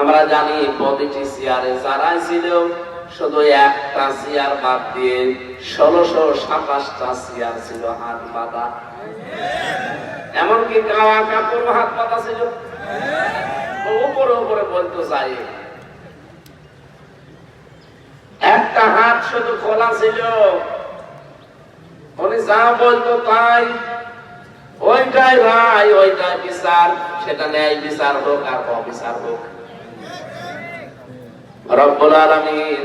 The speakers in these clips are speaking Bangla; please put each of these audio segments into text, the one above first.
আমরা জানি প্রতিটি চেয়ারে যারা ছিল শুধু একটা চেয়ার বাদ দিয়ে 1627টা চেয়ার ছিল হাত বাঁধা। এমনকি কাওয়া কাপড় হাত বাঁধা ছিল। উপরে উপরে বলতে চাই একটা হাত শুধু খোলা ছিল, উনি যা বলতো তাই, ওইটাই ভাই, ওইটাই বিচার। সেটা ন্যায় বিচার হোক আর অবিচার হোক। রব্বুল আলামিন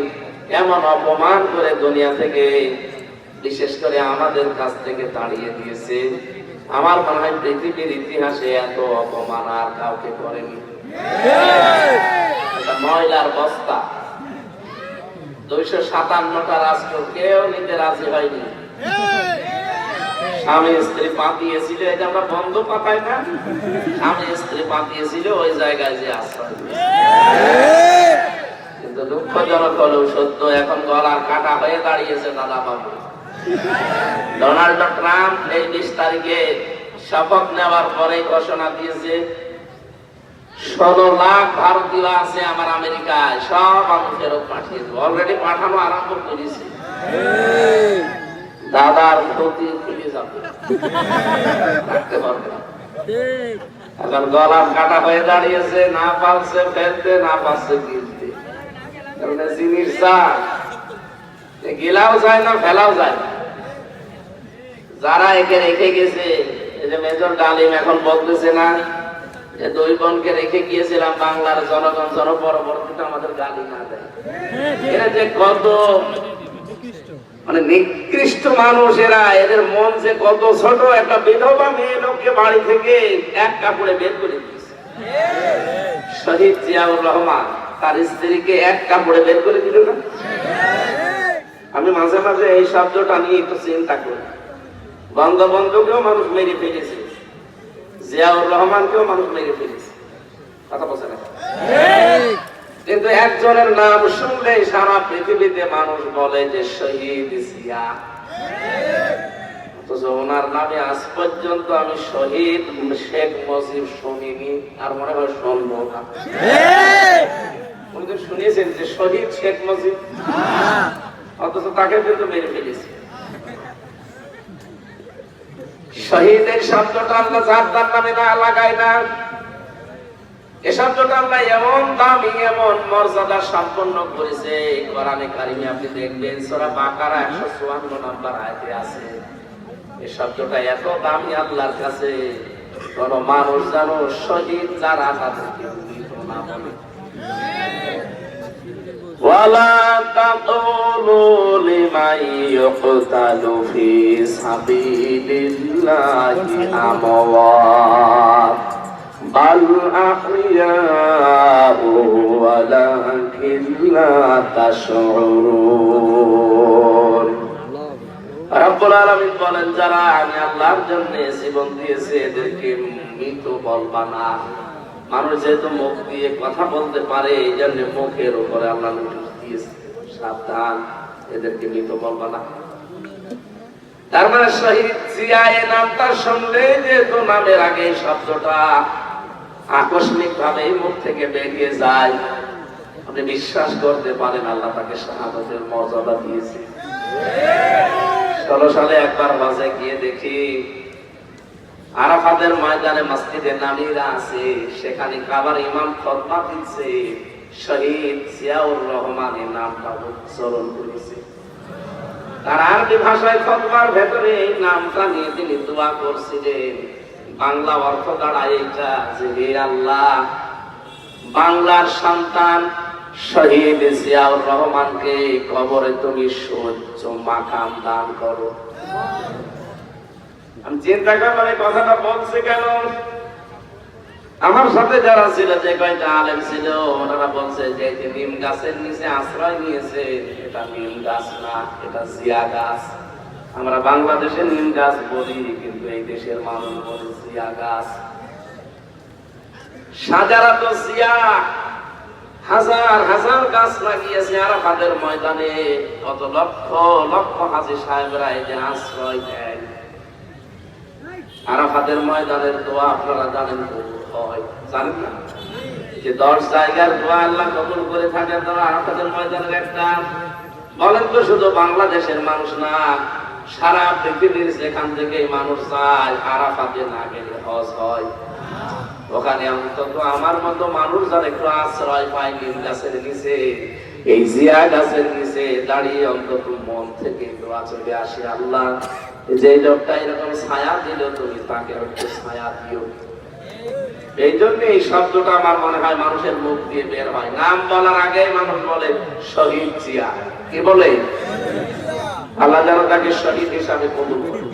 এমন অপমান করে দুনিয়া থেকে, বিশেষ করে আমাদের কাছ থেকে তাড়িয়ে দিয়েছে। আমার মনে হয় পৃথিবীর ইতিহাসে এত অপমান আর কাউকে করেনি। ময়লার বস্তা 257টা রাষ্ট্র কেউ নিতে রাজি হয়নি। স্বামী স্ত্রী পাতিয়েছিল, এটা আমরা বন্ধ পাতাই না, স্বামী স্ত্রী পাতিয়েছিল ওই জায়গায় যে আশ্রয়। কিন্তু দুঃখজনক হলেও সত্য, এখন গলার কাটা হয়ে দাঁড়িয়েছে দাদা বাবু। ডোনাল্ড ট্রাম্প এই 20 তারিখে শপথ নেওয়ার পরে ঘোষণা দিয়েছে 16 লাখ ভারতীয় আছে আমার আমেরিকায়, সব আমি ফেরত পাঠিয়ে দেবো। অলরেডি পাঠানো আরম্ভ করেছি। দাদার ক্ষতি খুলে যাবে, রাখতে পারবে না। এখন গলার কাটা হয়ে দাঁড়িয়েছে, না পারছে ফেলতে, না পারছে গিলতে। জিনিস গিলাও যায় না, ফেলাও যায় না। যারা একে রেখে গেছে, এই যে মেজর ডালিম এখন বলতেছে না যে 2 বোনকে রেখে গিয়েছিলাম বাংলার জনগণ যেন পরবর্তীতে আমাদের গালি না দেয়। এরা যে কত মানে নিকৃষ্ট মানুষ এরা, এদের মন যে কত ছোট। একটা বিধবা মেয়ে লোককে বাড়ি থেকে এক কাপড়ে বের করে দিয়েছে। শহীদ জিয়াউর রহমান তার স্ত্রীকে এক কাপড়ে বের করে দিল না। আমি মাঝে মাঝে এই শব্দটা নিয়ে একটু চিন্তা করি। বঙ্গবন্ধুকেও মানুষ মেরে ফেলেছে, জিয়াউর রহমানকেও মানুষ মেরে ফেলেছে, কথা বলছে না। কিন্তু একজনের নাম শুনলে সারা পৃথিবীতে মানুষ বলে যে শহীদ জিয়া। অথচ ওনার নামে আজ পর্যন্ত আমি শহীদ শেখ মুজিব শুনিনি, আর মনে হয় শুনবো না। উনি তো শুনিয়েছেন যে শহীদ শেখ মুজিব, অথচ তাকে কিন্তু মেরে ফেলেছে। শহীদের শব্দটা আল্লাহ যার তার নামে না লাগায় না। এ শব্দটা আল্লাহ এমন দামি, এমন মর্যাদা সম্পন্ন করেছে কোরআনে কারিমে। আপনি দেখবেন সূরা বাকারা 154 নম্বর আয়াতে আছে। এই শব্দটা এত দামি আল্লাহর কাছে, কোন মানুষ জানো শহীদ যারা তাদেরকে মৃত না বলে। ওয়ালা তাকুলু লিমান ইউকতালু ফি সাবিলিল্লাহি আমওয়াত বাল আহইয়াউ ওয়ালাকিন লা তাশউরুন। রব্বুল আলামিন বলেন, যারা আমি আল্লাহর জন্য জীবন দিয়েছে এদেরকে মৃত বলবা না। মানুষ যেহেতু মুখ দিয়ে কথা বলতে পারে, এই জন্য মুখের উপরে আল্লাহ নোটিশ দিয়েছে, সাবধান, এদেরকে মৃত বলবা না। তার মানে শহীদ জিয়া এই নামটা শুনলে যেহেতু নামের আগে শব্দটা আকস্মিক ভাবে মুখ থেকে বেরিয়ে যায়, আপনি বিশ্বাস করতে পারেন আল্লাহ তাকে শাহাদাতের মর্যাদা দিয়েছে। 16 সালে একবার হজে গিয়ে দেখি আরাফাতের ময়দানে মসজিদে নববীরা আছে, সেখানে কাবার ইমাম খুতবা দিচ্ছে, শহীদ জিয়াউর রহমানের নামটা উচ্চারণ করেছে। তার আরবি ভাষায় খুতবার ভেতরে এই নামটা নিয়ে তিনি দোয়া করছিলেন। বাংলা অর্থ দাঁড়ায় এটা যে, হে আল্লাহ, বাংলার সন্তান শহীদ জিয়াউর রহমানকে কবরে তুমি সুউচ্চ মাকাম দান করো। আমি চিন্তা করলাম এই কথাটা বলছে কেন। আমার সাথে যারা ছিল, যে কয়টা আলেম ছিল, ওনারা বলছে যে নিম গাছের নিচে আশ্রয় নিয়েছে, এটা নিম গাছ না, এটা জিয়া গাছ। আমরা বাংলাদেশে নিম গাছ বলি, কিন্তু এই দেশের মানুষ বলে জিয়া গাছ। সাজারাত জিয়া, হাজার হাজার গাছ লাগিয়েছে আরাফাতের ময়দানে। কত লক্ষ লক্ষ হাজী সাহেবরা এই যে আশ্রয় দেয়। আরাফাতের ময়দানের দোয়া আপনারা জানেন তো হয়, জানেন না? যে 10 জায়গার দোয়া আল্লাহ কবুল করে থাকেন, তারা আরাফাতের ময়দানের একটা। বলেন তো শুধু বাংলাদেশের মানুষ না, সারা পৃথিবীর যেখান থেকে মানুষ যায় আরাফাতে না গেলে হজ হয়। ওখানে অন্তত আমার মতো মানুষ যারা একটু আশ্রয় পায় নিম গাছের নিচে, এই জিয়া গাছের নিচে দাঁড়িয়ে অন্তত মন থেকে দোয়া চলে আসে, আল্লাহ যে লোকটা এরকম ছায়া দিল তুমি তাকে একটু ছায়া দিও। এই জন্য এই শব্দটা আমার মনে হয় মানুষের মুখ দিয়ে বের হয়। নাম বলার আগে মানুষ বলে শহীদ জিয়া। কি বলে? আল্লাহ যেন তাকে শহীদ হিসাবে কবুল করুন।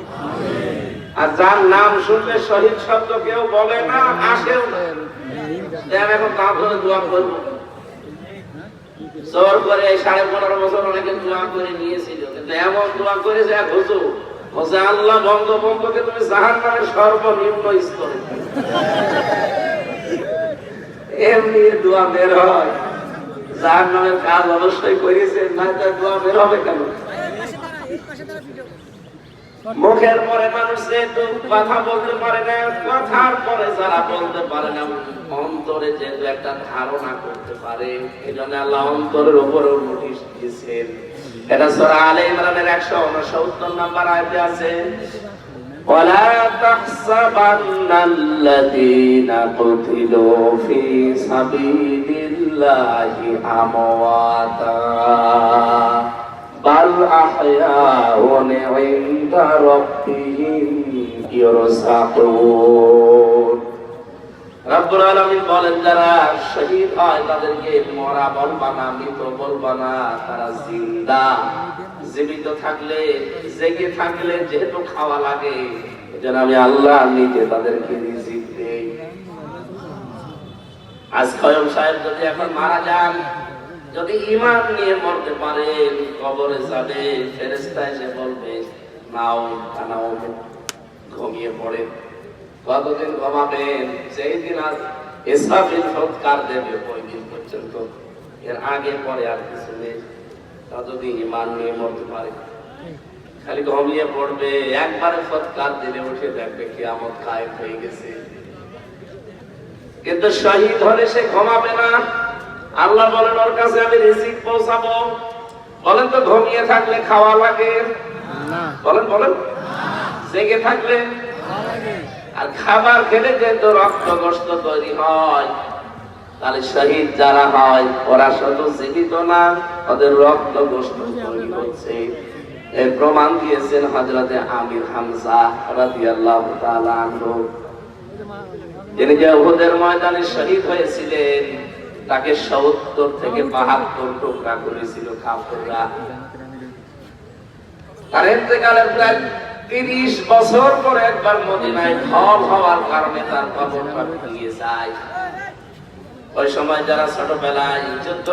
আর যার নাম শুনলে শহীদ শব্দ কেউ বলে না, আসেও না, এখন তা ধরে দোয়া করবো। জোর করে 15.5 বছর অনেকে দোয়া করে নিয়েছিল, কিন্তু এমন দোয়া করেছে এক হুজুর, বলছে আল্লাহ বঙ্গবন্ধুকে তুমি জাহান্নামের সর্বনিম্ন স্তরে। এমনি দোয়া বের হয়, জাহান্নামের কাজ অবশ্যই করেছে, না তার দোয়া বের হবে কেন? মুখের পরে মানুষ যেহেতু কথা বলতে পারে না, কথার পরে যারা বলতে পারে না, অন্তরে যেহেতু একটা ধারণা করতে পারে, এই জন্য আল্লাহ অন্তরের উপরেও নোটিশ দিয়েছেন। এটা সূরা আলে ইমরানের 169 নম্বর আয়াতে আছে, ওয়ালা তাহসাবান্নাল্লাযীনা কুতিলু ফী সাবিলিল্লাহি আমওয়াতা বাল আহয়াউন ইনদা রাব্বিহিম ইরসাকুন। রব্বুল আলামিন বলেন যারা শহীদ হয় তাদেরকে মরা বলবা না, মৃত বলবা না, তারা জিন্দা। জীবিত থাকলে, জেগে থাকলে যেহেতু খাওয়া লাগে, এজন্য আমি আল্লাহ নিজে তাদেরকে রিজিক দেই। আজ কয়ম সাহেব যদি এখন মারা যান, যদি ঈমান নিয়ে মরতে পারেন, কবরে যাবে, ফেরেশতা এসে বলবে নাও নাও, ঘুমিয়ে পড়েন। কতদিন ঘুমাবেন? সেই দিন আজ ইসরাফিল সৎকার দেবে, ওই দিন পর্যন্ত। এর আগে পরে আর কিছু নেই। তা যদি ঈমান নিয়ে মরতে পারে, খালি ঘুমিয়ে পড়বে, একবারে সৎকার দিলে উঠে দেখবে কিয়ামত কায়েম হয়ে গেছে। কিন্তু শহীদ হলে সে ঘুমাবে না। আল্লাহ বলেন ওর কাছে আমি রিজিক পৌঁছাবো। বলেন তো ঘুমিয়ে থাকলে খাওয়া লাগে? বলেন বলেন। জেগে থাকলে? আর খাবার খেলে যেহেতু রক্ত গোশত তৈরি হয়, তাহলে শহীদ যারা হয় ওরা শুধু জীবিত না, ওদের রক্ত গোশত তৈরি হচ্ছে। এর প্রমাণ দিয়েছেন হযরতে আমির হামজা রাদিয়াল্লাহু তাআলা আনহু, যিনি যে উহুদের ময়দানে শহীদ হয়েছিলেন। তাকে 70 থেকে 72 টুকরা করেছিল কাফেররা। তার ইন্তেকালের প্রায় 30 বছর পরে একবার মদিনায় ঢল হওয়ার কারণে তার কবরটা ভেঙে যায়। ওই সময় যারা ছোটবেলায় যুদ্ধ